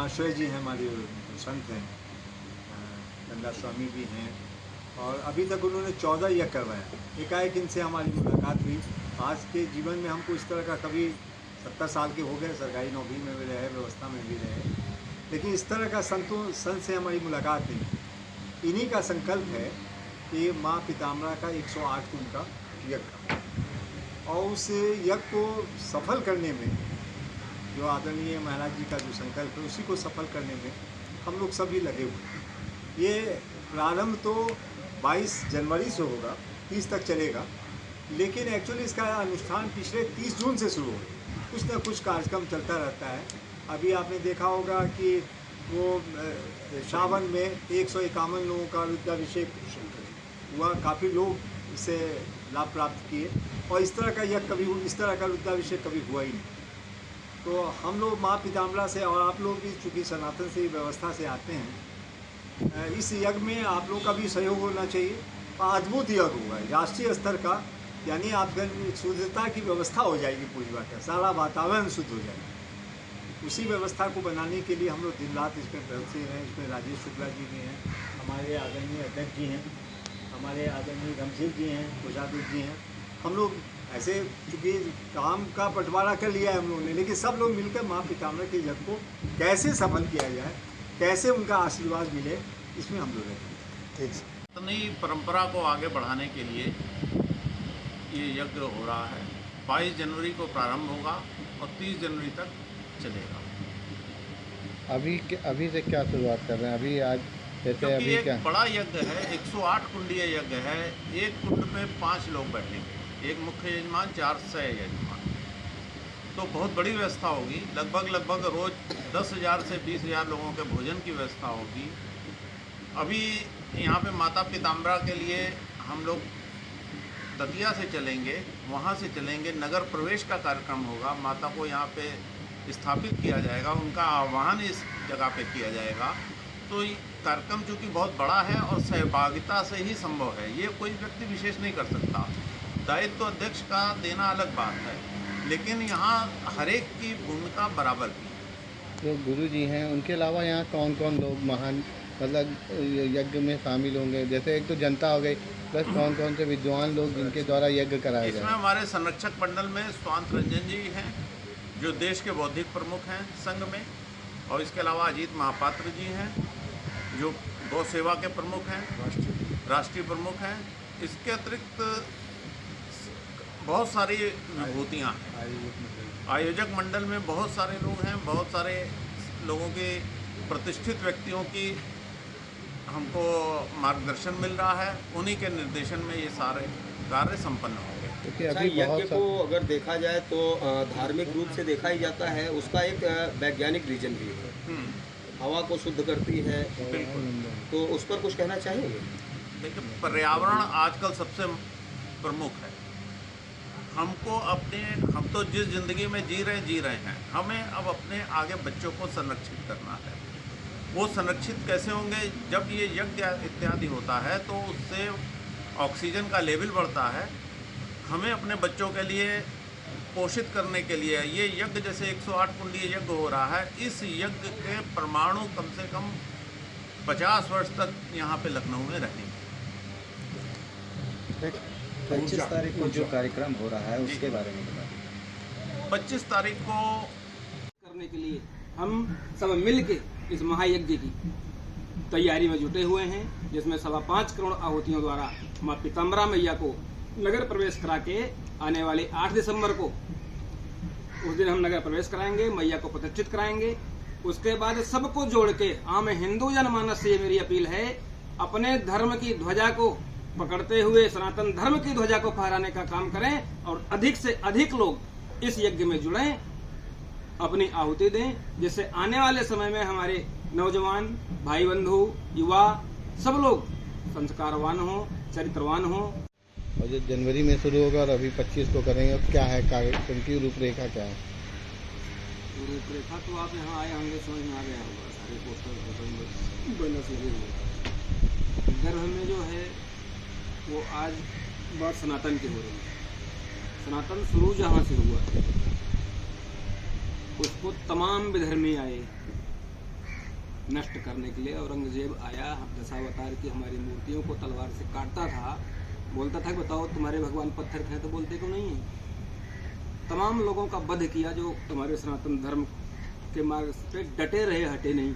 महाशय जी हैं, हमारे संत हैं, गंगा स्वामी भी हैं, और अभी तक उन्होंने 14 यज्ञ करवाया। एकाएक इनसे हमारी मुलाकात हुई। आज के जीवन में हमको इस तरह का कभी 70 साल के हो गए, सरकारी नौकरी में भी रहे, व्यवस्था में भी रहे, लेकिन इस तरह का संत से हमारी मुलाकात नहीं। इन्हीं का संकल्प है कि माँ पीताम्बरा का 108 कुंड का यज्ञ, और उस यज्ञ को सफल करने में जो आदरणीय महाराज जी का जो संकल्प है, उसी को सफल करने में हम लोग सभी लगे हुए हैं। ये प्रारंभ तो 22 जनवरी से होगा, 30 तक चलेगा, लेकिन एक्चुअली इसका अनुष्ठान पिछले 30 जून से शुरू हो गया। कुछ ना कुछ कार्यक्रम चलता रहता है। अभी आपने देखा होगा कि वो सावन में 151 लोगों का रुद्राभिषेक हुआ, काफ़ी लोग इससे लाभ प्राप्त किए, और इस तरह का रुद्राभिषेक कभी हुआ ही नहीं। तो हम लोग माँ पीताम्बरा से, और आप लोग भी चूँकि सनातन से व्यवस्था से आते हैं, इस यज्ञ में आप लोग का भी सहयोग होना चाहिए। अद्भुत यज्ञ होगा, राष्ट्रीय स्तर का, यानी आपका शुद्धता की व्यवस्था हो जाएगी पूरी बात है, सारा वातावरण शुद्ध हो जाएगा। उसी व्यवस्था को बनाने के लिए हम लोग दिन रात इसमें प्रयत्नशील हैं। इसमें राजेश शुक्ला जी भी हैं, हमारे आदरणीय अध्यक्ष जी हैं, हमारे आदरणीय गमशील जी हैं, कोषाध्यक्ष जी हैं। हम लोग ऐसे चूँकि काम का बंटवारा कर लिया है हम लोगों ने, लेकिन सब लोग मिलकर माँ पीताम्बरा के यज्ञ को कैसे सफल किया जाए, कैसे उनका आशीर्वाद मिले, इसमें हम लोग हैं। अपनी परंपरा को आगे बढ़ाने के लिए ये यज्ञ हो रहा है। 22 जनवरी को प्रारंभ होगा और 30 जनवरी तक चलेगा। अभी से क्या शुरुआत कर रहे हैं? अभी आज जैसे अभी एक क्या बड़ा यज्ञ है, 108 कुंडीय यज्ञ है। एक कुंड में 5 लोग बैठेंगे, एक मुख्य यजमान, 4 सह यजमान। तो बहुत बड़ी व्यवस्था होगी। लगभग रोज 10,000 से 20,000 लोगों के भोजन की व्यवस्था होगी। अभी यहाँ पे माता पीताम्बरा के लिए हम लोग दतिया से चलेंगे, वहाँ से चलेंगे, नगर प्रवेश का कार्यक्रम होगा। माता को यहाँ पे स्थापित किया जाएगा, उनका आह्वान इस जगह पे किया जाएगा। तो ये कार्यक्रम चूँकि बहुत बड़ा है और सहभागिता से ही संभव है, ये कोई व्यक्ति विशेष नहीं कर सकता। दायित्व तो अध्यक्ष का देना अलग बात है, लेकिन यहाँ हर एक की भूमिका बराबर की। जो गुरु जी हैं, उनके अलावा यहाँ कौन कौन लोग महान मतलब यज्ञ में शामिल होंगे? जैसे एक तो जनता हो गई, प्लस कौन कौन से विद्वान लोग जिनके द्वारा यज्ञ कराया जाए? इसमें हमारे संरक्षक मंडल में स्वांत रंजन जी हैं, जो देश के बौद्धिक प्रमुख हैं संघ में, और इसके अलावा अजीत महापात्र जी हैं, जो गौ सेवा के प्रमुख हैं, राष्ट्रीय प्रमुख हैं। इसके अतिरिक्त बहुत सारी विभूतियाँ हैं। आयोजक मंडल में बहुत सारे लोग हैं, बहुत सारे लोगों के प्रतिष्ठित व्यक्तियों की हमको मार्गदर्शन मिल रहा है। उन्हीं के निर्देशन में ये सारे कार्य संपन्न होंगे। क्योंकि अच्छा, अभी यज्ञ को अगर देखा जाए तो धार्मिक रूप से देखा ही जाता है, उसका एक वैज्ञानिक रीजन भी है। हवा को शुद्ध करती है, तो उस पर कुछ कहना चाहेंगे? देखिए, पर्यावरण आजकल सबसे प्रमुख है। हम तो जिस जिंदगी में जी रहे हैं, हमें अब अपने आगे बच्चों को संरक्षित करना है। वो संरक्षित कैसे होंगे? जब ये यज्ञ इत्यादि होता है तो उससे ऑक्सीजन का लेवल बढ़ता है। हमें अपने बच्चों के लिए पोषित करने के लिए ये यज्ञ, जैसे 108 कुंडीय यज्ञ हो रहा है, इस यज्ञ के परमाणु कम से कम 50 वर्ष तक यहाँ पे लखनऊ में रहेंगे। 25 तारीख को जो कार्यक्रम हो रहा है उसके बारे में बताइए। 25 तारीख को करने के लिए हम सब मिल के इस महायज्ञ की तैयारी में जुटे हुए हैं, जिसमें 5.25 करोड़ आहुतियों द्वारा माँ पीताम्बरा मैया को नगर प्रवेश करा के आने वाले 8 दिसंबर को उस दिन हम नगर प्रवेश कराएंगे, मैया को प्रतिष्ठित कराएंगे। उसके बाद सबको जोड़ के आम हिंदू जनमानस से मेरी अपील है, अपने धर्म की ध्वजा को पकड़ते हुए सनातन धर्म की ध्वजा को फहराने का काम करें, और अधिक से अधिक लोग इस यज्ञ में जुड़ें, अपनी आहुति दें, जिससे आने वाले समय में हमारे नौजवान भाई बंधु, युवा सब लोग संस्कारवान हो, चरित्रवान हो। और जो जनवरी में शुरू होगा और अभी 25 को करेंगे, क्या है कार्यक्रम की रूपरेखा क्या है? रूपरेखा तो आप यहाँ आए होंगे, समझ में आ गया होगा, सारे पोस्टर बैनर्स लगे हुए। गर्भ में जो है वो आज बात सनातन की हो रही है। सनातन शुरू जहाँ से हुआ उसको तमाम विधर्मी आए, नष्ट करने के लिए औरंगजेब आया, दशावतार की हमारी मूर्तियों को तलवार से काटता था, बोलता था कि बताओ तुम्हारे भगवान पत्थर थे, तो बोलते क्यों नहीं है। तमाम लोगों का वध किया जो हमारे सनातन धर्म के मार्ग पे डटे रहे, हटे नहीं।